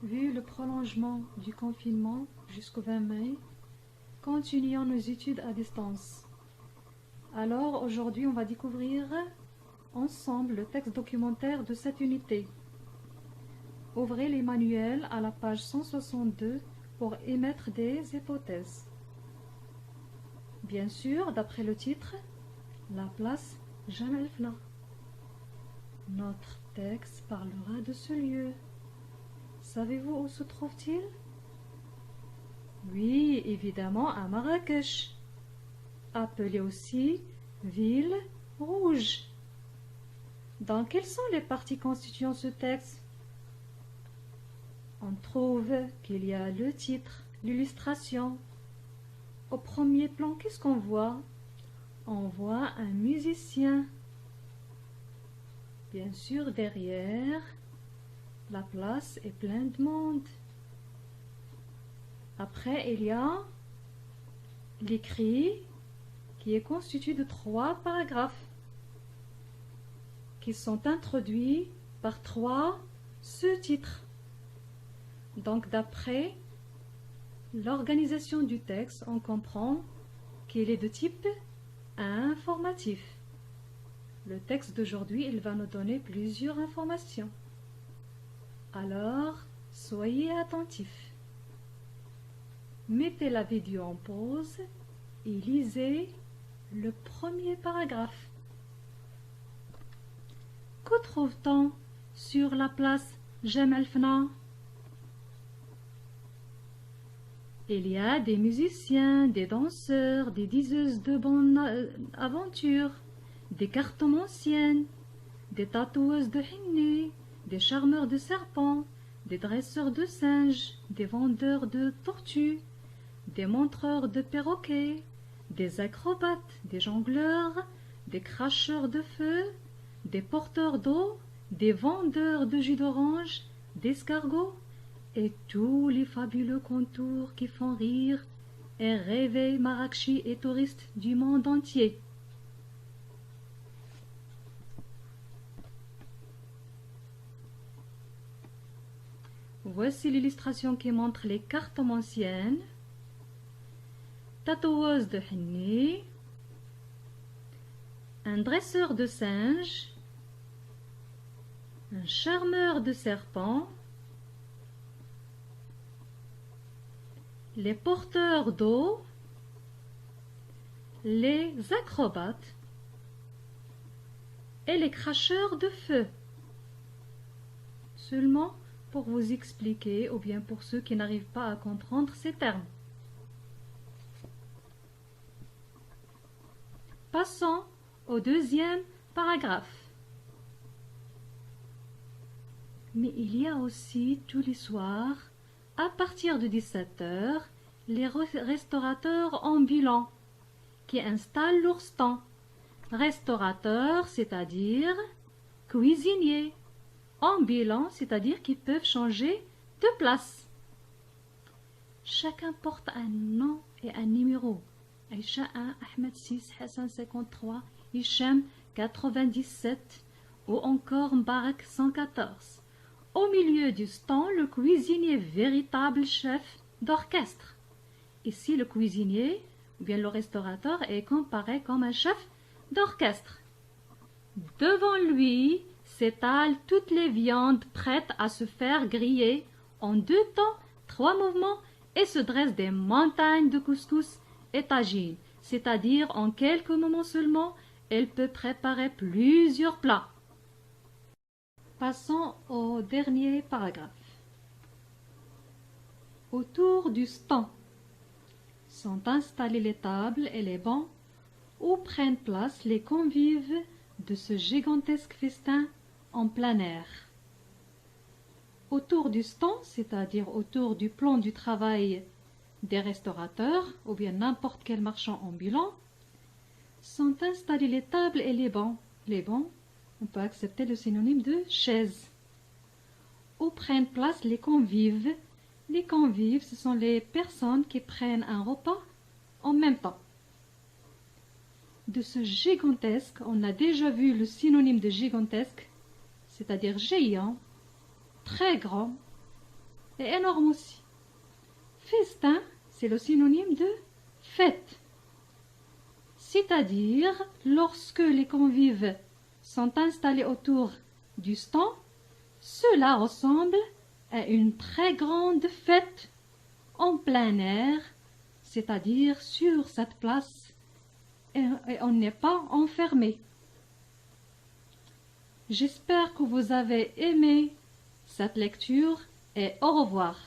Vu le prolongement du confinement jusqu'au 20 mai, continuons nos études à distance. Alors aujourd'hui, on va découvrir ensemble le texte documentaire de cette unité. Ouvrez les manuels à la page 162 pour émettre des hypothèses. Bien sûr, d'après le titre, la place Jemaa el-Fna. Notre texte parlera de ce lieu. Savez-vous où se trouve-t-il? Oui, évidemment à Marrakech, appelée aussi Ville Rouge. Dans quelles sont les parties constituant ce texte? On trouve qu'il y a le titre, l'illustration. Au premier plan, qu'est-ce qu'on voit? On voit un musicien. Bien sûr, derrière, la place est pleine de monde. Après, il y a l'écrit qui est constitué de 3 paragraphes qui sont introduits par 3 sous-titres. Donc, d'après l'organisation du texte, on comprend qu'il est de type informatif. Le texte d'aujourd'hui, il va nous donner plusieurs informations. Alors, soyez attentifs. Mettez la vidéo en pause et lisez le premier paragraphe. Que trouve-t-on sur la place Jemaa el-Fna? Il y a des musiciens, des danseurs, des diseuses de bonne aventure, des cartomanciennes, des tatoueuses de henné, des charmeurs de serpents, des dresseurs de singes, des vendeurs de tortues, des montreurs de perroquets, des acrobates, des jongleurs, des cracheurs de feu, des porteurs d'eau, des vendeurs de jus d'orange, d'escargots, et tous les fabuleux contours qui font rire et rêver Marrakchi et touristes du monde entier. Voici l'illustration qui montre les cartomanciennes, tatoueuses de henné, un dresseur de singes, un charmeur de serpents, les porteurs d'eau, les acrobates et les cracheurs de feu. Seulement pour vous expliquer, ou bien pour ceux qui n'arrivent pas à comprendre ces termes. Passons au deuxième paragraphe. Mais il y a aussi tous les soirs, à partir de 17 h, les restaurateurs ambulants qui installent leur stand. Restaurateurs, c'est-à-dire cuisiniers. Ambulants, c'est-à-dire qu'ils peuvent changer de place. Chacun porte un nom et un numéro. Aïcha 1, Ahmed 6, Hassan 53, Hicham 97 ou encore Mbarak 114. Au milieu du stand, le cuisinier, véritable chef d'orchestre. Ici, le cuisinier, ou bien le restaurateur, est comparé comme un chef d'orchestre. Devant lui s'étalent toutes les viandes prêtes à se faire griller en 2 temps, 3 mouvements, et se dressent des montagnes de couscous et tagine, c'est-à-dire en quelques moments seulement, elle peut préparer plusieurs plats. Passons au dernier paragraphe. Autour du stand sont installées les tables et les bancs où prennent place les convives de ce gigantesque festin en plein air. Autour du stand, c'est-à-dire autour du plan du travail des restaurateurs ou bien n'importe quel marchand ambulant, sont installées les tables et les bancs. Les bancs, on peut accepter le synonyme de chaise. Où prennent place les convives. Les convives, ce sont les personnes qui prennent un repas en même temps. De ce gigantesque, on a déjà vu le synonyme de gigantesque, c'est-à-dire géant, très grand. est énorme aussi. Festin, c'est le synonyme de fête. C'est-à-dire lorsque les convives sont installés autour du stand, cela ressemble à une très grande fête en plein air, c'est-à-dire sur cette place, et on n'est pas enfermé. J'espère que vous avez aimé cette lecture et au revoir.